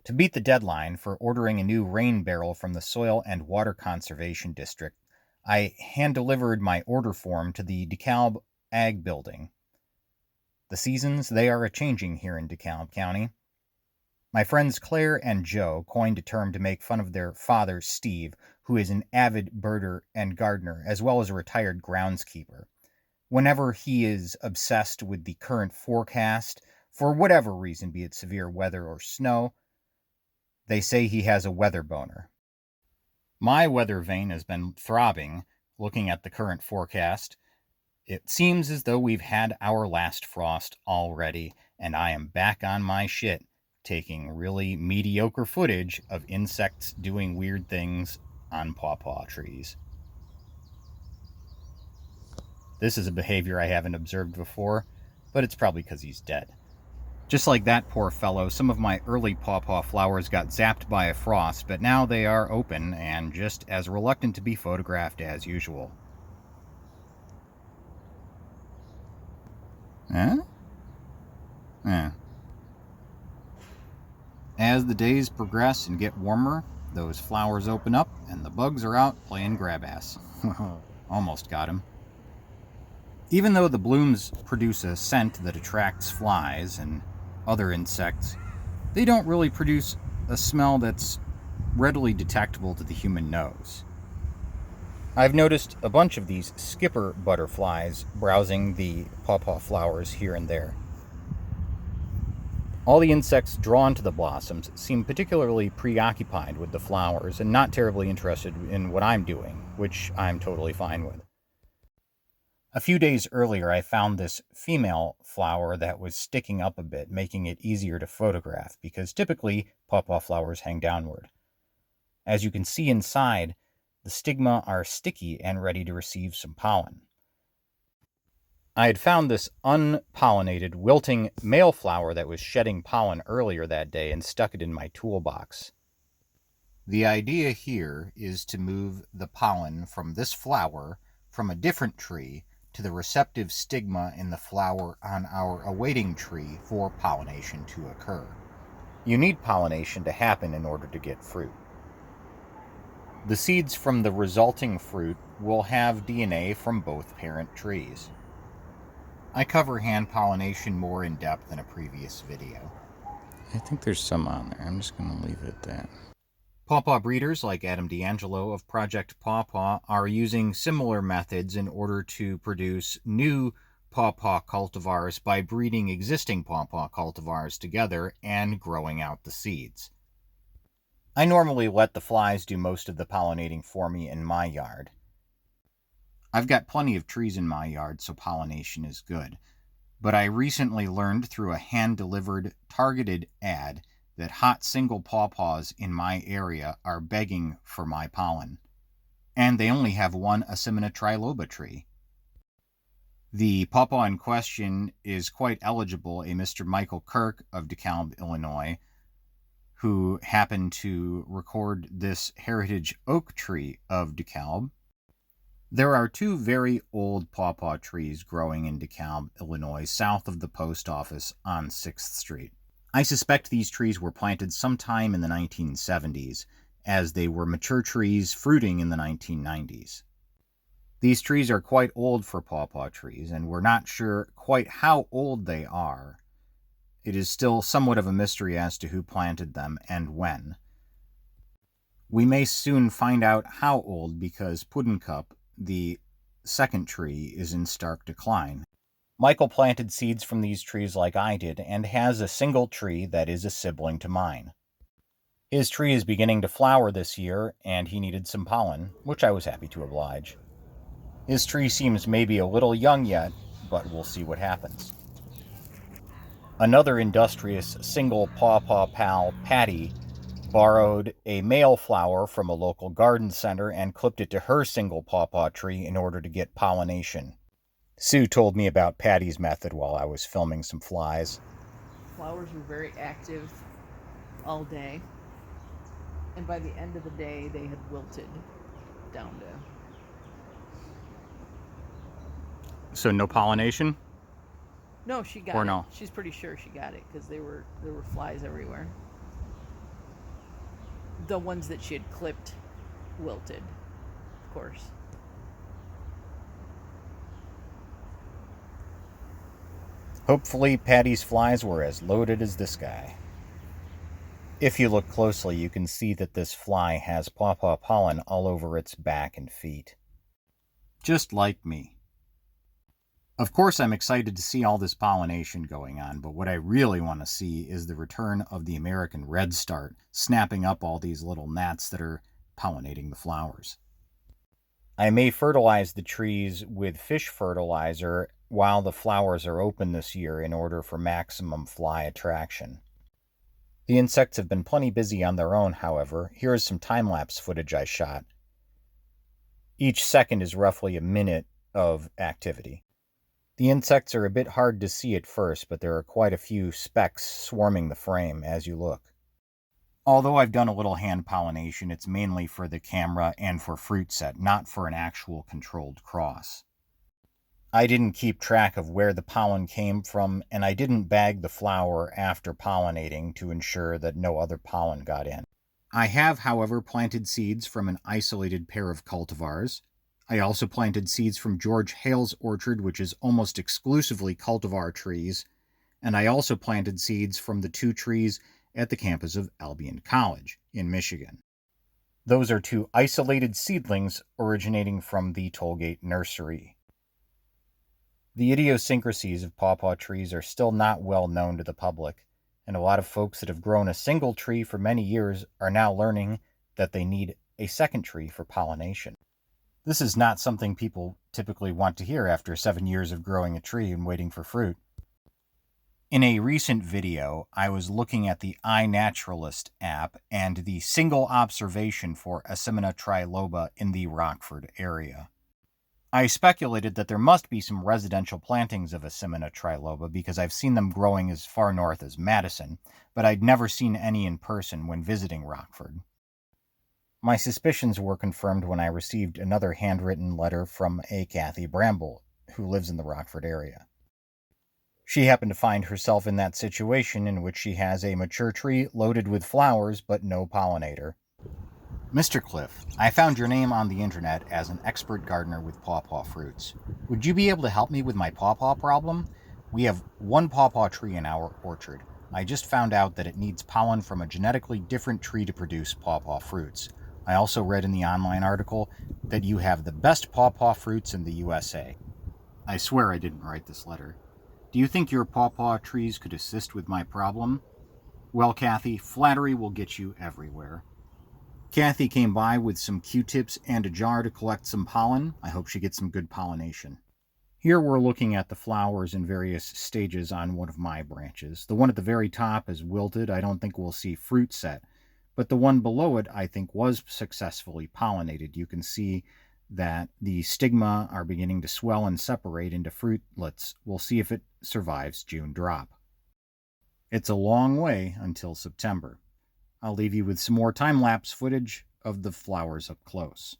To beat the deadline for ordering a new rain barrel from the Soil and Water Conservation District, I hand-delivered my order form to the DeKalb Ag Building. The seasons, they are a-changing here in DeKalb County. My friends Claire and Joe coined a term to make fun of their father, Steve, who is an avid birder and gardener, as well as a retired groundskeeper. Whenever he is obsessed with the current forecast, for whatever reason, be it severe weather or snow, they say he has a weather boner. My weather vein has been throbbing looking at the current forecast. It seems as though we've had our last frost already, and I am back on my shit, taking really mediocre footage of insects doing weird things on pawpaw trees. This is a behavior I haven't observed before, but it's probably because he's dead. Just like that poor fellow, some of my early pawpaw flowers got zapped by a frost, but now they are open and just as reluctant to be photographed as usual. As the days progress and get warmer, those flowers open up and the bugs are out playing grab ass. Almost got him. Even though the blooms produce a scent that attracts flies and other insects, they don't really produce a smell that's readily detectable to the human nose. I've noticed a bunch of these skipper butterflies browsing the pawpaw flowers here and there. All the insects drawn to the blossoms seem particularly preoccupied with the flowers and not terribly interested in what I'm doing, which I'm totally fine with. A few days earlier, I found this female flower that was sticking up a bit, making it easier to photograph, because typically pawpaw flowers hang downward. As you can see inside, the stigma are sticky and ready to receive some pollen. I had found this unpollinated, wilting male flower that was shedding pollen earlier that day and stuck it in my toolbox. The idea here is to move the pollen from this flower from a different tree to the receptive stigma in the flower on our awaiting tree for pollination to occur. You need pollination to happen in order to get fruit. The seeds from the resulting fruit will have DNA from both parent trees. I cover hand pollination more in depth in a previous video. I think there's some on there. I'm just going to leave it at that. Pawpaw breeders like Adam D'Angelo of Project Pawpaw are using similar methods in order to produce new pawpaw cultivars by breeding existing pawpaw cultivars together and growing out the seeds. I normally let the flies do most of the pollinating for me in my yard. I've got plenty of trees in my yard, so pollination is good. But I recently learned through a hand-delivered, targeted ad that hot single pawpaws in my area are begging for my pollen. And they only have one Asimina triloba tree. The pawpaw in question is quite eligible, a Mr. Michael Kirk of DeKalb, Illinois, who happened to record this heritage oak tree of DeKalb. There are two very old pawpaw trees growing in DeKalb, Illinois, south of the post office on 6th Street. I suspect these trees were planted sometime in the 1970s, as they were mature trees fruiting in the 1990s. These trees are quite old for pawpaw trees, and we're not sure quite how old they are. It is still somewhat of a mystery as to who planted them and when. We may soon find out how old, because Puddincup, the second tree, is in stark decline. Michael planted seeds from these trees like I did, and has a single tree that is a sibling to mine. His tree is beginning to flower this year, and he needed some pollen, which I was happy to oblige. His tree seems maybe a little young yet, but we'll see what happens. Another industrious single pawpaw pal, Patty, borrowed a male flower from a local garden center and clipped it to her single pawpaw tree in order to get pollination. Sue told me about Patty's method while I was filming some flies. Flowers were very active all day, and by the end of the day they had wilted down to... So no pollination? No, she got or it. no? She's pretty sure she got it because there were flies everywhere. the ones that she had clipped wilted, of course. Hopefully, Patty's flies were as loaded as this guy. If you look closely, you can see that this fly has pawpaw pollen all over its back and feet. Just like me. Of course, I'm excited to see all this pollination going on, but what I really want to see is the return of the American redstart, snapping up all these little gnats that are pollinating the flowers. I may fertilize the trees with fish fertilizer while the flowers are open this year in order for maximum fly attraction. The insects have been plenty busy on their own, however. Here is some time-lapse footage I shot. Each second is roughly a minute of activity. The insects are a bit hard to see at first, but there are quite a few specks swarming the frame as you look. Although I've done a little hand pollination, it's mainly for the camera and for fruit set, not for an actual controlled cross. I didn't keep track of where the pollen came from, and I didn't bag the flower after pollinating to ensure that no other pollen got in. I have, however, planted seeds from an isolated pair of cultivars. I also planted seeds from George Hale's orchard, which is almost exclusively cultivar trees, and I also planted seeds from the 2 trees at the campus of Albion College in Michigan. Those are 2 isolated seedlings originating from the Tollgate Nursery. The idiosyncrasies of pawpaw trees are still not well known to the public, and a lot of folks that have grown a single tree for many years are now learning that they need a second tree for pollination. This is not something people typically want to hear after 7 years of growing a tree and waiting for fruit. In a recent video, I was looking at the iNaturalist app and the single observation for Asimina triloba in the Rockford area. I speculated that there must be some residential plantings of Asimina triloba because I've seen them growing as far north as Madison, but I'd never seen any in person when visiting Rockford. My suspicions were confirmed when I received another handwritten letter from a Kathy Bramble, who lives in the Rockford area. She happened to find herself in that situation in which she has a mature tree loaded with flowers but no pollinator. Mr. Cliff, I found your name on the internet as an expert gardener with pawpaw fruits. Would you be able to help me with my pawpaw problem? We have 1 pawpaw tree in our orchard. I just found out that it needs pollen from a genetically different tree to produce pawpaw fruits. I also read in the online article that you have the best pawpaw fruits in the USA. I swear I didn't write this letter. Do you think your pawpaw trees could assist with my problem? Well, Kathy, flattery will get you everywhere. Kathy came by with some Q-tips and a jar to collect some pollen. I hope she gets some good pollination. Here we're looking at the flowers in various stages on one of my branches. The one at the very top is wilted. I don't think we'll see fruit set. But the one below it, I think, was successfully pollinated. You can see that the stigma are beginning to swell and separate into fruitlets. We'll see if it survives June drop. It's a long way until September. I'll leave you with some more time-lapse footage of the flowers up close.